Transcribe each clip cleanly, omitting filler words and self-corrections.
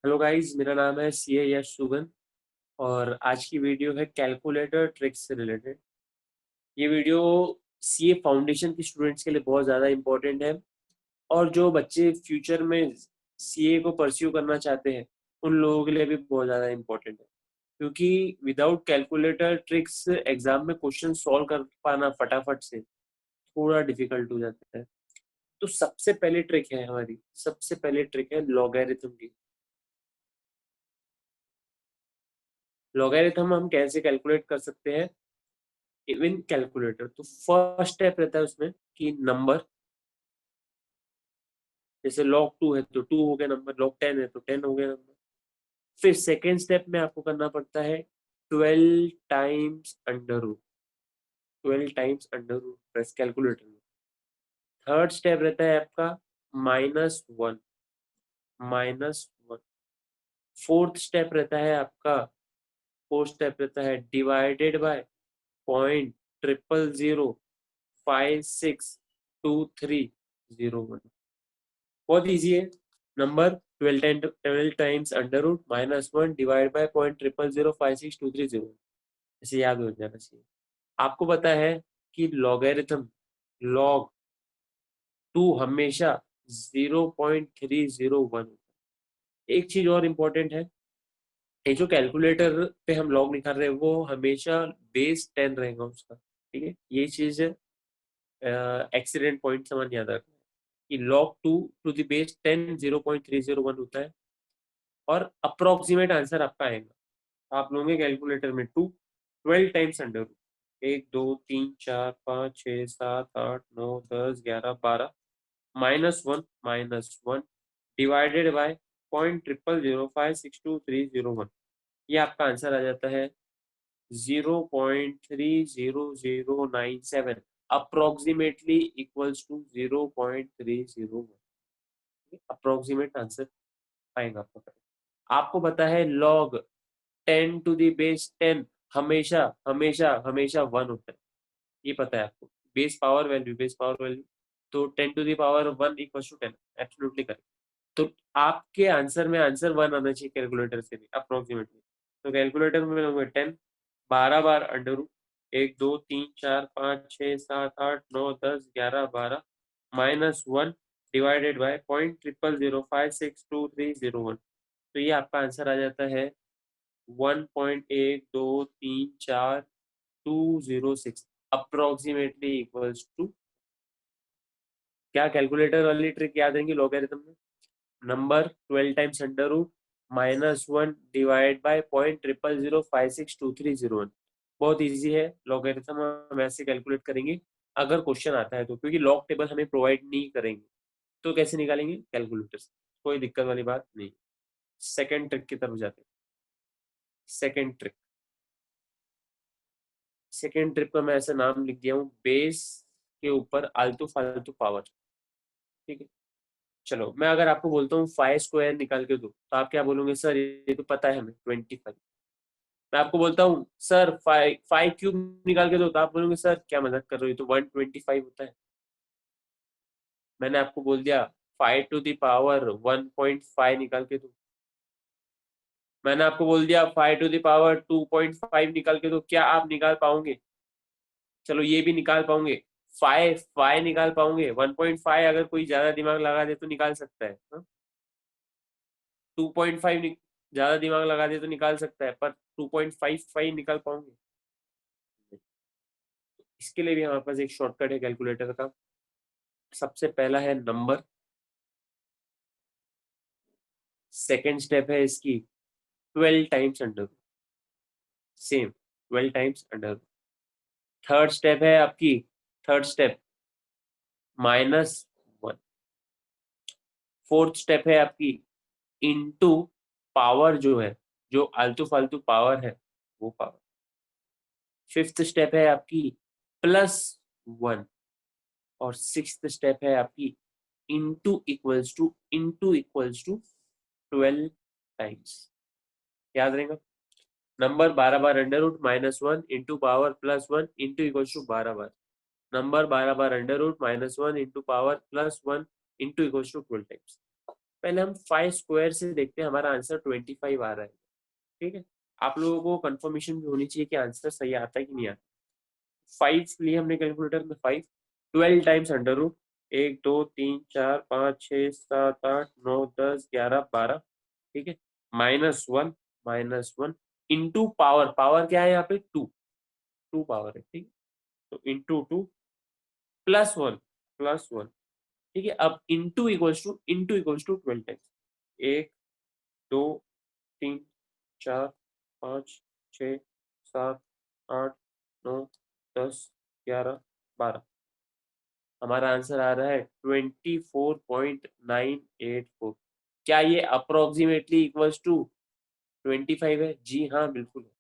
Hello guys, मेरा नाम है सीए यश सुगन और आज की वीडियो है कैलकुलेटर ट्रिक्स से रिलेटेड। ये वीडियो सीए फाउंडेशन के स्टूडेंट्स के लिए बहुत ज़्यादा इम्पोर्टेंट है और जो बच्चे फ्यूचर में सीए को परस्यू करना चाहते हैं उन लोगों के लिए भी बहुत ज़्यादा इम्पोर्टेंट है, क्योंकि विदाउट कैलकुलेटर ट्रिक्स एग्जाम में क्वेश्चन सॉल्व कर पाना फटाफट से थोड़ा डिफिकल्ट हो जाता है। तो सबसे पहले ट्रिक है हमारी, सबसे पहले ट्रिक है लॉगरिथम की। लॉगरिथम हम कैसे कैलकुलेट कर सकते हैं इवन कैलकुलेटर। तो फर्स्ट स्टेप रहता है उसमें कि नंबर, जैसे log 2 है तो 2 हो गया नंबर, log 10 है तो 10 हो गया नंबर। फिर सेकेंड स्टेप में आपको करना पड़ता है 12 times under root, 12 times under root plus calculator में। थर्ड स्टेप रहता है आपका -1, -1। फोर्थ स्टेप रहता है आपका, फोर्थ स्टेप रहता है डिवाइडेड बाय 0.00562301। बहुत इजी है। Number 12 times under root -1 divide by 0.00562301, ऐसे याद हो जाना चाहिए। आपको पता है कि लॉगरिथम log 2 हमेशा 0.301। एक चीज और इम्पोर्टेंट है, ये जो कैलकुलेटर पे हम लॉग निकाल रहे हैं वो हमेशा बेस 10 रहेगा उसका। ठीक है, ये चीज एक्सीडेंट पॉइंट समझ याद रखना है कि log 2 टू द बेस 10 0.301 होता है और अप्रोक्सीमेट आंसर आपका आएगा। आप लोगे कैलकुलेटर में 12 times under root, 1 2 3 4 5 6 7 8 9 10 11 12 -1 -1 divided by 0.0005623001। ये आपका आंसर आ जाता है 0.30097, approximately equals to 0.301। Approximate answer आएगा आपका। आपको पता है log 10 टू द बेस 10 हमेशा हमेशा हमेशा 1 होता है, ये पता है आपको। Base power value, base power value, तो 10 to the power 1 equal to 10, absolutely correct. तो आपके आंसर में आंसर 1 आना चाहिए कैलकुलेटर से भी अप्रोक्सीमेटली। तो कैलकुलेटर में होंगे 10, 12 बार अंडर रूट, 1 2 3 4 5 6 7 8 9 10 11 12 -1 डिवाइडेड बाय 0.0005623001। तो ये आपका आंसर आ जाता है 1.1234206, अप्रोक्सीमेटली इक्वल्स टू। क्या कैलकुलेटर वाली ट्रिक याद रहेंगी लॉगरिथम में? Number 12 times under root -1 divide by 0.0005623001। बहुत इजी है लॉगरिथम, हम ऐसे कैलकुलेट करेंगे अगर क्वेश्चन आता है तो, क्योंकि लॉग टेबल हमें प्रोवाइड नहीं करेंगे तो कैसे निकालेंगे कैलकुलेटर से, कोई दिक्कत वाली बात नहीं। सेकेंड ट्रिक की तरफ जाते हैं। सेकेंड ट्रिक, सेकेंड ट्रिक का मैं ऐसा नाम लिख दिया हूँ, बेस के ऊपर आलतू फालतू पावर। ठीक है, चलो मैं अगर आपको बोलता हूँ 5 स्क्वायर निकाल के दो तो आप क्या बोलोगे? सर ये तो पता है हमें 25। मैं आपको बोलता हूँ सर 5 क्यूब निकाल के दो तो आप बोलोगे सर क्या मजाक कर रहे हो, ये तो 125 होता है। मैंने आपको बोल दिया 5 टू द पावर 1.5 निकाल के दो, मैंने आपको बोल दिया 5 टू द पावर 2.5 निकाल के दो, क्या आप निकाल पाओगे? चलो ये भी निकाल पाओगे, 5 निकाल पाओगे, 1.5 अगर कोई ज्यादा दिमाग लगा दे तो निकाल सकता है, हाँ? 2.5 ज्यादा दिमाग लगा दे तो निकाल सकता है, पर 2.55 निकाल पाओगे? इसके लिए भी हमारे पास एक शॉर्टकट है कैलकुलेटर का। सबसे पहला है नंबर, सेकेंड स्टेप है इसकी 12 times under, same 12 times under. Third step है आपकी, थर्ड स्टेप -1। फोर्थ स्टेप है आपकी इनटू पावर जो है, जो आलतू फालतू पावर है वो पावर। फिफ्थ स्टेप है आपकी +1 और सिक्स्थ स्टेप है आपकी इनटू इक्वल्स टू 12 टाइम्स। याद रहेगा? नंबर 12 बार under root -1 into power +1 into equals to 12 बार। नंबर 12 बार under root -1 into power +1 into equals to 12 times. पहले हम 5 स्क्वायर से देखते हैं, हमारा आंसर 25 आ रहा है। ठीक है, आप लोगों को कंफर्मेशन भी होनी चाहिए कि आंसर सही आता है कि नहीं आता। 5 लिए हमने कैलकुलेटर में 5, 12 टाइम्स अंडर रूट 1 2 3 4 5 6 7 8 9 10 11 12। ठीक है, -1 इंटू पावर, पावर क्या है यहाँ पे 2, 2 पावर है। ठीक है, तो इंटू 2 +1 ठीक है, अब इंटू इक्वल्स टू 12 टाइम्स, 1 2 3 4 5 6 7 8 9 10 11 12। हमारा आंसर आ रहा है 24.984। क्या ये अप्रोक्सीमेटली इक्वल्स टू 25 है? जी हाँ बिल्कुल है,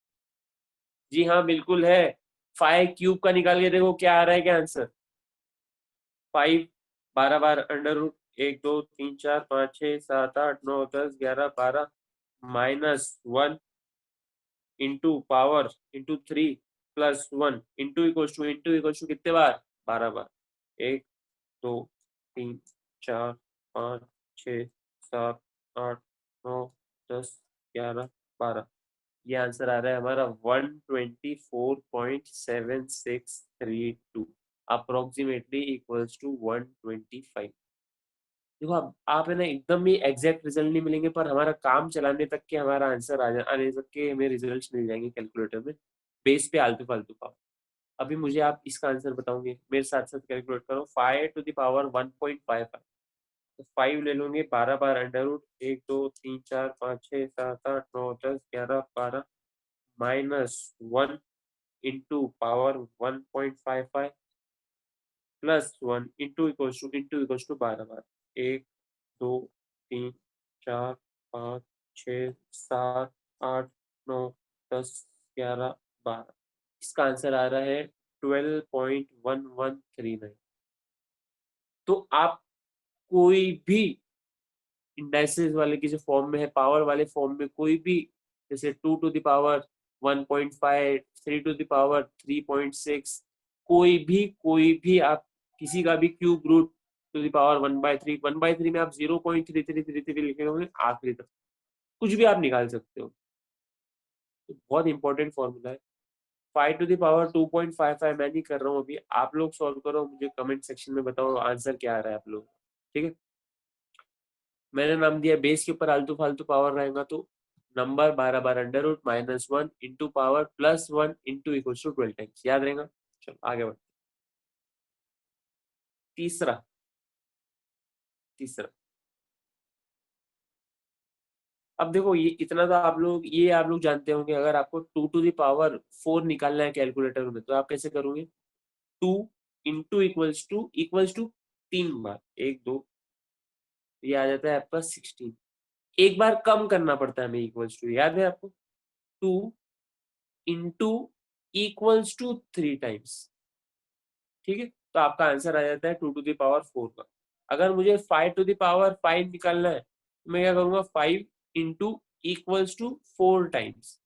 जी हाँ बिल्कुल है। 5 क्यूब का निकाल के देखो क्या आ रहा है, क्या आंसर? 5 12 बार under root 1 2 3 4 5 6 7 8 9 10 11 12 -1 into power into 3 +1 into equals to कितने बार? 12 बार। 1 2 3 4 5 6 7 8 9 10 11 12। ये आंसर आ रहा है हमारा 124.7632, अप्रोक्सीमेटली इक्वल्स टू 125। देखो आप है ना, एकदम ही एग्जैक्ट रिजल्ट नहीं मिलेंगे, पर हमारा काम चलाने तक के हमारा आंसर आने तक के हमें रिजल्ट्स मिल जाएंगे कैलकुलेटर में, बेस पे आलतू फालतू का। अभी मुझे आप इसका आंसर बताओगे, मेरे साथ साथ कैलकुलेट करो। 5 टू द पावर 1.55, तो 5 ले लोगे 12 बार under root 1 2 3 4 5 6 7 8 9 10 11 12 -1 into power 1.55 +1 into equals to 12 बार। 1 2 3 4 5 6 7 8 9 10 11 12। इसका आंसर आ रहा है 12.1139। तो आप कोई भी इंडाइसेस वाले की जो फॉर्म में है, पावर वाले फॉर्म में कोई भी, जैसे 2 to the power 1.5, 3 to the power 3.6, कोई भी आप किसी का भी cube root to the power 1/3, 1/3 में आप 0.3333 लिखे होंगे आखिरी तक, कुछ भी आप निकाल सकते हो। तो बहुत इंपॉर्टेंट फॉर्मूला है। 5 टू द पावर 2.55 मैं नहीं कर रहा हूँ अभी, आप लोग सॉल्व करो, मुझे कमेंट सेक्शन में बताओ आंसर क्या आ रहा है आप लोग। ठीक है, मैंने नाम दिया बेस के ऊपर आलतू फालतू पावर रहेगा, तो नंबर 12 बार under root -1 into power +1 into equals to 12 times, याद रहेगा। चलो आगे बढ़ते। तीसरा तीसरा अब देखो, ये आप लोग जानते होंगे, अगर आपको 2 टू द पावर 4 निकालना है कैलकुलेटर में, तो आप कैसे करोगे? 2 इंटू इक्वल्स टू 3 बार 1 2, ये आ जाता है आपका 16। एक बार कम करना पड़ता है हमें इक्वल्स टू, याद है आपको? 2 इंटू इक्वल्स टू 3 टाइम्स। ठीक है, तो आपका आंसर आ जाता है 2 टू द पावर 4 का। अगर मुझे 5 टू द पावर 5 निकालना है, तो मैं क्या करूंगा? 5 इंटू इक्वल्स टू 4 टाइम्स।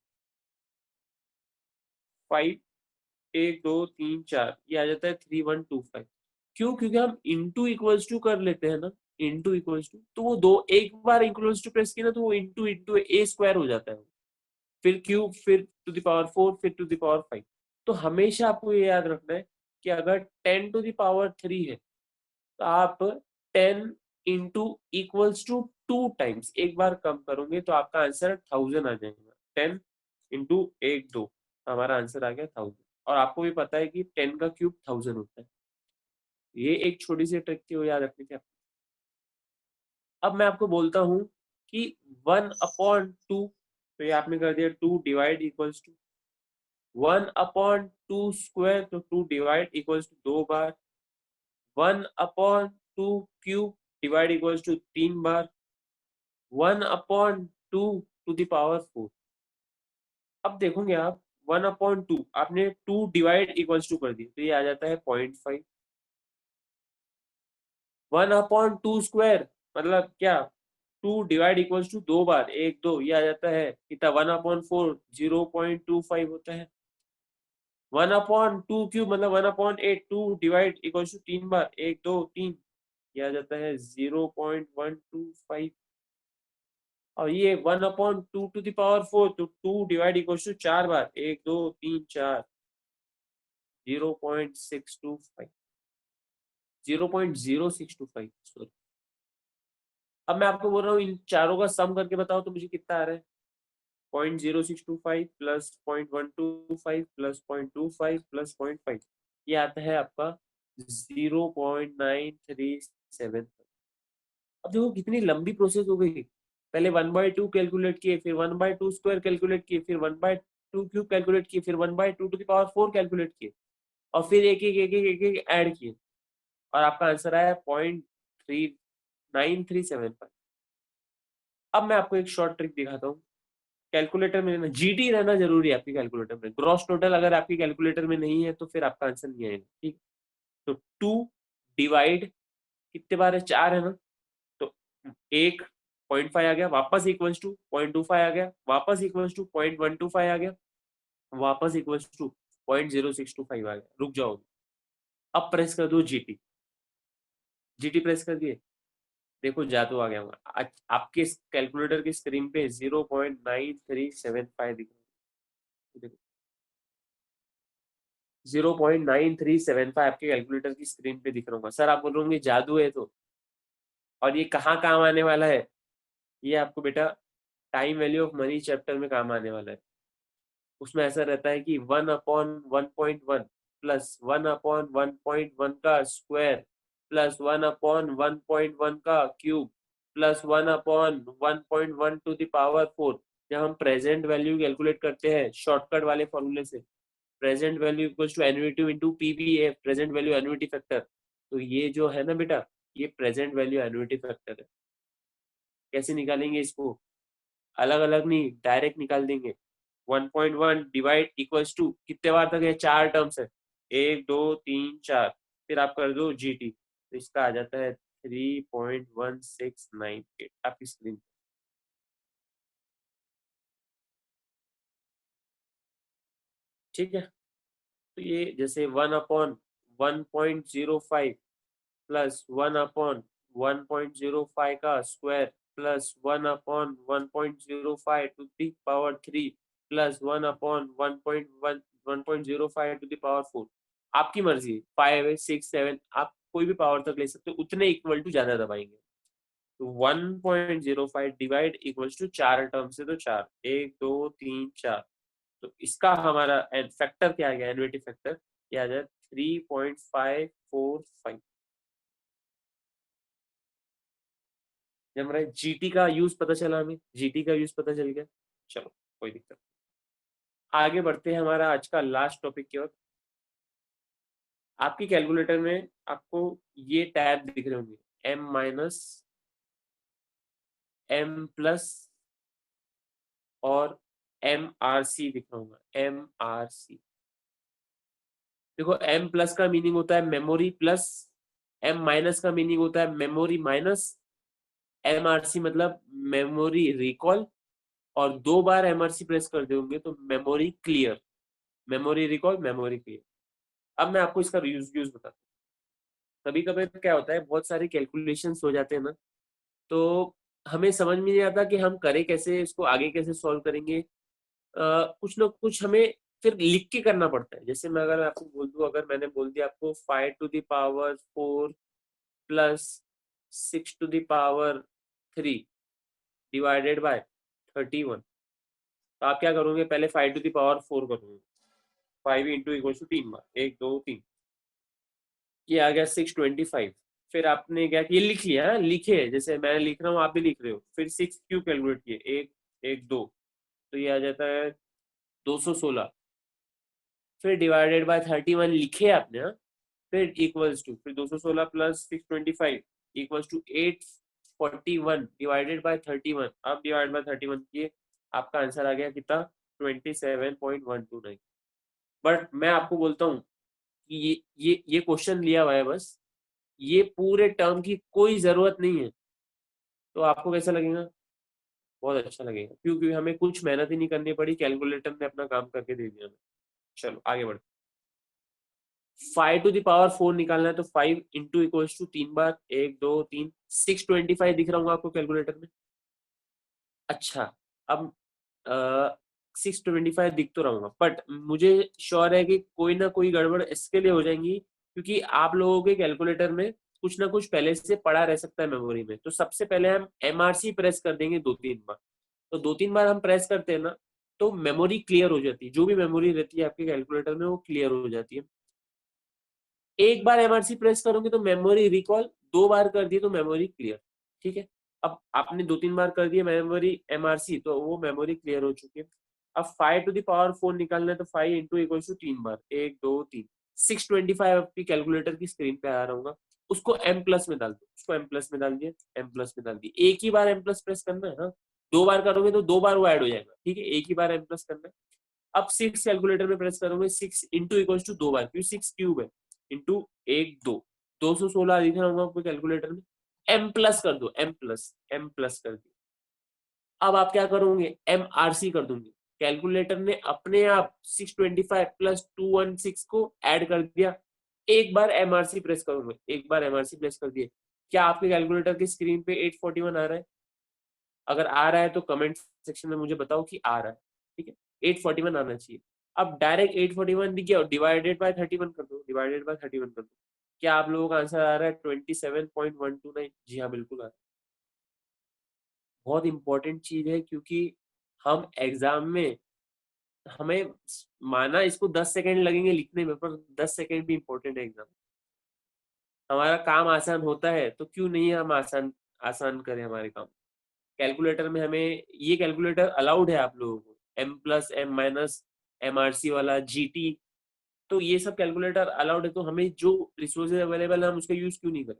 5 1 2 3 4, ये आ जाता है 3125। क्यों? क्योंकि हम इंटू इक्वल्स टू कर लेते हैं ना, इंटू इक्वल्स टू, तो वो दो एक बार इक्वल्स टू प्रेस किया ना, तो वो इंटू इंटू ए स्क्वायर हो जाता है, फिर क्यूब, फिर टू द पावर 4, फिर टू द पावर 5। तो हमेशा आपको ये याद रखना है कि अगर 10 टू द पावर 3 है, तो आप 10 इंटू इक्वल्स टू 2 टाइम्स एक बार कम करोगे, तो आपका आंसर 1000 आ जाएगा। 10 इंटू 1 2, हमारा आंसर आ गया 1000। और आपको भी पता है कि 10 का क्यूब 1000 होता है। ये एक छोटी सी ट्रिक थी, वो याद रखनी थी। अब मैं आपको बोलता हूँ कि 1/2, तो ये आपने कर दिया 2 डिवाइड इक्वल्स टू 1/2 स्क्वायर, तो 2 डिवाइड इक्वल्स टू 2 बार। 1/2 क्यूब डिवाइड इक्वल्स टू 3 बार। 1/2 टू द पावर 4। अब देखोगे आप, 1/2 आपने 2 डिवाइड इक्वल्स टू कर दिया, तो ये आ जाता है 0.5। 1/2 स्क्वायर मतलब क्या? 2 डिवाइड इक्वल्स टू 2 बार 1 2, ये आ जाता है कितना? 1/4 0.25 होता है। 1/2 क्यूब मतलब 1/8, 2 डिवाइड इक्वल्स टू 3 बार 1 2 3, ये आ जाता है 0.125। और ये 1/2 to the power 4, तो 2 डिवाइड इक्वल टू 4 बार, 1 2 3 4, 0.625, 0.0625, सॉरी। अब मैं आपको बोल रहा हूँ इन चारों का सम करके बताओ तो मुझे कितना आ रहा है। 0.0625 प्लस 0.125 प्लस 0.25 प्लस 0.5, ये आता है आपका 0.937। अब देखो कितनी लंबी प्रोसेस हो गई। पहले 1/2 कैलकुलेट किए, फिर 1/2 स्क्वायर कैलकुलेट किए, फिर 1/2 क्यूब कैलकुलेट किए, फिर 1/2 to the power 4 कैलकुलेट किए, और फिर एक एक ऐड किए, और आपका आंसर आया 0.9375। अब मैं आपको एक शॉर्ट ट्रिक दिखाता हूँ। कैलकुलेटर में ना जीटी रहना जरूरी है आपकी कैलकुलेटर में। ग्रॉस टोटल अगर आपकी कैलकुलेटर में नहीं है तो फिर आपका आंसर नहीं आएगा, ठीक। तो 2 डिवाइड कितने बार है, 4 है ना, तो 1.5 आ गया, वापस इक्वल्स टू 0.25 आ गया, वापस इक्वल्स टू 0.125 आ गया, वापस इक्वल्स टू 0.0625 आ गया। रुक जाओ, अब प्रेस कर दो जीटी। जीटी प्रेस कर दिए, देखो जादू आ गया होगा। आपके कैलकुलेटर की स्क्रीन पे 0.9375 दिख रहा है, देखो 0.9375 आपके कैलकुलेटर की स्क्रीन पे दिख रहा होगा। सर आप बोल रहे होंगे जादू है तो, और ये कहाँ काम आने वाला है, ये आपको बेटा time value of money chapter में काम आने वाला है। उसमें ऐसा रहता है कि 1/1.1 प्लस 1/1.1 का स्क्वायर प्लस 1/1.1 का cube plus 1/1.1 to the power 4। जब हम प्रेजेंट वैल्यू कैलकुलेट करते हैं शॉर्टकट वाले फॉर्मूले से, present value equals to annuity into PVA, present value annuity factor. तो ये जो है ना बेटा, ये प्रेजेंट वैल्यू एन्युटी फैक्टर है। कैसे निकालेंगे इसको, अलग अलग नहीं, डायरेक्ट निकाल देंगे। 1.1 डिवाइड इक्वल्स टू कितने बार तक है, 4 टर्म्स है, 1 2 3 4, फिर आप कर दो जीटी, तो इसका आ जाता है 3.1698 आपकी स्क्रीन। ठीक है, तो ये जैसे 1/1.05 प्लस 1/1.05 का square plus 1/1.05 to the power 3 plus 1/1.1.05 to the power 4। आपकी मर्जी, 5 है 6 7, आप कोई भी पावर तक ले सकते हो, उतने इक्वल टू ज्यादा दबाएंगे। तो 1.05 डिवाइड इक्वल्स टू 4 टर्म से, तो 4 1 2 3 4, तो इसका हमारा फैक्टर क्या आ गया, एनुअलिटी फैक्टर, ये आ जाए 3.545। जब हमारा जीटी का यूज पता चला, हमें जीटी का यूज पता चल गया। चलो कोई दिक्कत नहीं। आगे बढ़ते हैं हमारा आज का लास्ट टॉपिक की ओर। आपकी कैलकुलेटर में आपको ये टैब दिख रहे होंगे, एम माइनस, एम प्लस और एम आर सी दिख रहा होगा, एम आर सी। देखो एम प्लस का मीनिंग होता है मेमोरी प्लस, एम माइनस का मीनिंग होता है memory minus, M R C मतलब मेमोरी रिकॉल, और 2 बार एमआरसी प्रेस कर दोगे तो memory clear, memory recall, memory clear. अब मैं आपको इसका यूज बताता हूँ। कभी कभी क्या होता है, बहुत सारे कैलकुलेशन हो जाते हैं ना, तो हमें समझ में नहीं आता कि हम करें कैसे, इसको आगे कैसे सॉल्व करेंगे। कुछ ना कुछ हमें फिर लिख के करना पड़ता है। जैसे मैं अगर आपको बोल दूं, अगर मैंने बोल दिया आपको 5 to the power 4 plus 6 to the power 3 divided by 31, तो आप क्या करोगे, पहले 5 to the power 4 करोगे, 5 इंटू इक्वल टू 3 बार, 1 2 3, ये आ गया 625। फिर आपने क्या किया, लिख लिया, लिखे जैसे मैं लिख रहा हूँ आप भी लिख रहे हो, फिर 6 क्यू कैलकुलेट किए, 1 1 2, तो ये आ जाता है 216। फिर डिवाइडेड बाय 31 लिखे आपने, हाँ? फिर इक्वल्स टू, फिर 216 plus 625 equals to 841 divided by 31। अब डिवाइड बाय 31 किए, आपका आंसर आ गया कितना, 27.129। बट मैं आपको बोलता हूँ कि ये क्वेश्चन लिया हुआ है बस, ये पूरे टर्म की कोई जरूरत नहीं है। तो आपको कैसा लगेगा, बहुत अच्छा लगेगा, क्योंकि हमें कुछ मेहनत ही नहीं करनी पड़ी, कैलकुलेटर ने अपना काम करके दे दिया हमें। चलो आगे बढ़ते। 5 to the power 4 निकालना है, तो 5 इंटू इक्वल्स टू 3 बार, 1 2 3, 625 दिख रहा होगा आपको कैलकुलेटर में। अच्छा, अब 625 दिख तो रहा हूँ, बट मुझे श्योर है कि कोई ना कोई गड़बड़ इसके लिए हो जाएंगी क्योंकि आप लोगों के कैलकुलेटर में कुछ ना कुछ पहले से पड़ा रह सकता है मेमोरी में। तो सबसे पहले हम एमआरसी प्रेस कर देंगे 2-3 बार। तो 2-3 बार हम प्रेस करते हैं ना, तो मेमोरी क्लियर हो जाती है। जो भी मेमोरी रहती है आपके कैलकुलेटर में वो क्लियर हो जाती है। एक बार एमआरसी प्रेस करोगे तो मेमोरी रिकॉल, 2 बार कर दिए तो मेमोरी क्लियर। ठीक है। अब आपने 2-3 बार कर दिया मेमोरी एमआरसी, तो वो मेमोरी क्लियर हो चुकी है। अब 5 टू द पावर 4 निकालना है तो 5 इंटू इक्वल्स टू 3 बार, 1 2 3, 625 आपकी कैलकुलेटर की स्क्रीन पे आ रहा होगा। उसको एम प्लस में डाल दो, उसको एम प्लस में डाल दिया, एम प्लस में डाल दिया। एक ही बार एम प्लस प्रेस करना है ना, 2 बार करोगे तो 2 बार वो ऐड हो जाएगा। ठीक है, एक ही बार एम प्लस करना है। अब 6 कैलकुलेटर में प्रेस करोगे, 6 इंटू इक्वल्स टू 2 बार, क्योंकि 6 क्यूब है, इंटू 1 2, 216 दिख रहा होगा आपको कैलकुलेटर में। एम प्लस कर दो, एम प्लस, एम प्लस कर दिया। अब आप क्या करोगे, एम आर सी कर दूंगे। कैलकुलेटर ने अपने आप 625 प्लस 216 को ऐड कर दिया। एक बार एमआरसी प्रेस करोगे, एक बार एमआरसी प्रेस कर दिए। क्या आपके कैलकुलेटर की स्क्रीन पे 841 आ रहा है? अगर आ रहा है तो कमेंट सेक्शन में मुझे बताओ कि आ रहा है। ठीक है, 841 आना चाहिए। अब डायरेक्ट 841 दिख गया, डिवाइडेड बाय 31 कर दो, डिवाइडेड बाय 31 कर दो। क्या आप लोगों का आंसर आ रहा है 27.129? जी हाँ, बिल्कुल आ रहा है। बहुत इंपॉर्टेंट चीज है क्योंकि हम एग्जाम में, हमें माना इसको 10 सेकंड लगेंगे लिखने में, पर 10 सेकंड भी इंपॉर्टेंट है एग्जाम। हमारा काम आसान होता है तो क्यों नहीं हम आसान आसान करें हमारे काम। कैलकुलेटर में हमें, ये कैलकुलेटर अलाउड है आप लोगों को, M plus M minus, M R C वाला, जीटी, तो ये सब कैलकुलेटर अलाउड है। तो हमें जो रिसोर्सेज अवेलेबल है हम उसका यूज क्यों नहीं करें?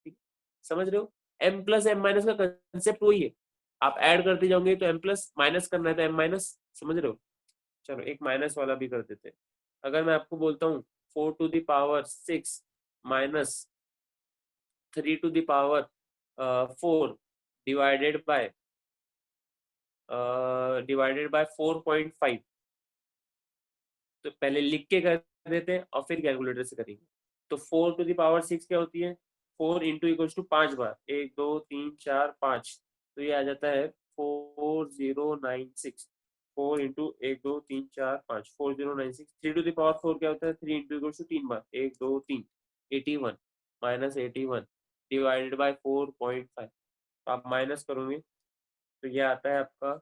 ठीक, समझ रहे हो? एम प्लस एम माइनस का कंसेप्ट वही है। आप ऐड करते जाओगे तो एम प्लस, माइनस करना है तो एम माइनस, समझ रहे हो? चलो एक माइनस वाला भी कर देते हैं। अगर मैं आपको बोलता हूँ 4 to the power 6 minus 3 to the power 4 divided by 4.5, तो पहले लिख के कर देते हैं और फिर कैलकुलेटर से करेंगे। तो 4 टू द पावर 6 क्या होती है? 4 इंटू इक्वल्स टू 5 बार, 1 2 3 4 5, तो ये आ जाता है 4096। 4 इंटू 1 2 3 4 5, 4096। 3 टू द पावर 4 क्या होता है? 3 इंटू इक्वल्स टू 3 बार, 1 2 3, 81 माइनस 81 डिवाइडेड बाय 4.5। तो आप माइनस करोगे तो ये आता है आपका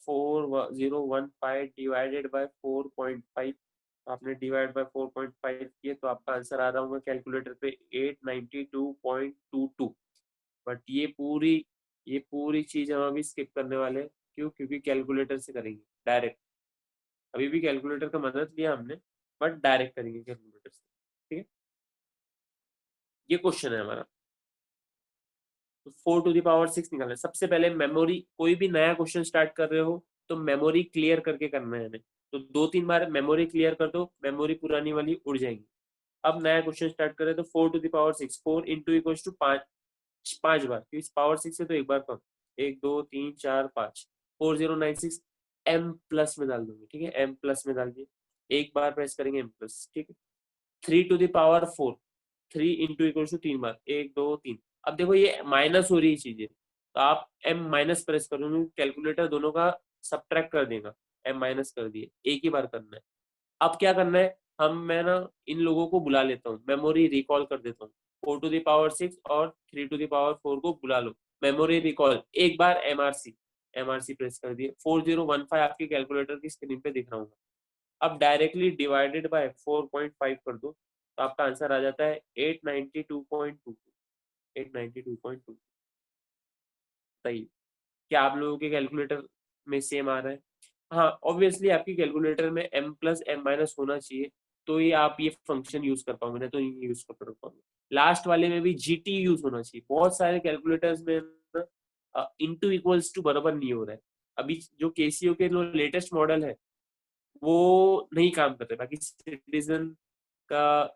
4015 डिवाइडेड बाय 4.5। आपने डिवाइड बाय 4.5 किए तो आपका आंसर आ रहा होगा कैलकुलेटर पे 892.22। बट ये पूरी चीज हम अभी स्किप करने वाले हैं। क्यों? क्योंकि कैलकुलेटर से करेंगे डायरेक्ट। अभी भी कैलकुलेटर का मदद लिया हमने, बट डायरेक्ट करेंगे कैलकुलेटर से। ठीक है, ये क्वेश्चन है हमारा। तो 4 टू द पावर 6 निकालना है। सबसे पहले मेमोरी, कोई भी नया क्वेश्चन स्टार्ट कर रहे हो तो मेमोरी क्लियर करके करना है हमें। तो 2-3 बार मेमोरी क्लियर कर दो, मेमोरी पुरानी वाली उड़ जाएगी। अब नया क्वेश्चन स्टार्ट करें तो 4 to the power 6, 4 into equal to 5 बार, क्योंकि पावर 6 है तो एक बार कम, 1 2 3 4 5, 4096 एम प्लस में डाल दूंगी। ठीक है, एम प्लस में डाल दिए, एक बार प्रेस करेंगे एम प्लस। ठीक है, 3 to the power 4, 3 into equal to 3 बार, 1 2 3। अब देखो ये माइनस हो रही है चीजें, तो आप एम माइनस प्रेस करोगे, कैलकुलेटर दोनों का सब्ट्रैक्ट कर देगा। एम माइनस कर दिए, एक ही बार करना है। अब क्या करना है, मैं ना इन लोगों को बुला लेता हूँ, मेमोरी रिकॉल कर देता हूँ। 4 टू द पावर 6 और 3 टू द पावर 4 को बुला लो, मेमोरी रिकॉल, एक बार एमआरसी, एमआरसी प्रेस कर दिए, 4015 आपकी कैलकुलेटर की स्क्रीन पे दिख रहा हूँ। अब डायरेक्टली डिवाइडेड बाय 4.5 कर दो, तो आपका आंसर आ जाता है 892.22। 892.2। सही। क्या आप लोगों के कैलकुलेटर में सेम आ रहा है? हाँ, ऑब्वियसली आपकी कैलकुलेटर में एम प्लस एम माइनस होना चाहिए, तो ये आप ये फंक्शन यूज कर पाओगे, नहीं तो ये यूज कर पाओगे। लास्ट वाले में भी जीटी यूज होना चाहिए। बहुत सारे कैलकुलेटर्स में ना इंटू इक्वल्स टू बराबर नहीं हो रहा है। अभी जो केसीओ के जो लेटेस्ट मॉडल है वो नहीं काम कर रहे, बाकी सिटीजन का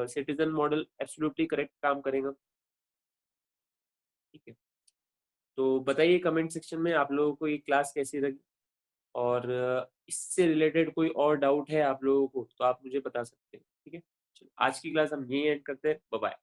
सिटीजन मॉडल एब्सोल्युटली करेक्ट काम करेगा। ठीक है, तो बताइए कमेंट सेक्शन में आप लोगों को ये क्लास कैसी लगी, और इससे रिलेटेड कोई और डाउट है आप लोगों को तो आप मुझे बता सकते हैं। ठीक है, चलो आज की क्लास हम यही एंड करते हैं। Bye bye.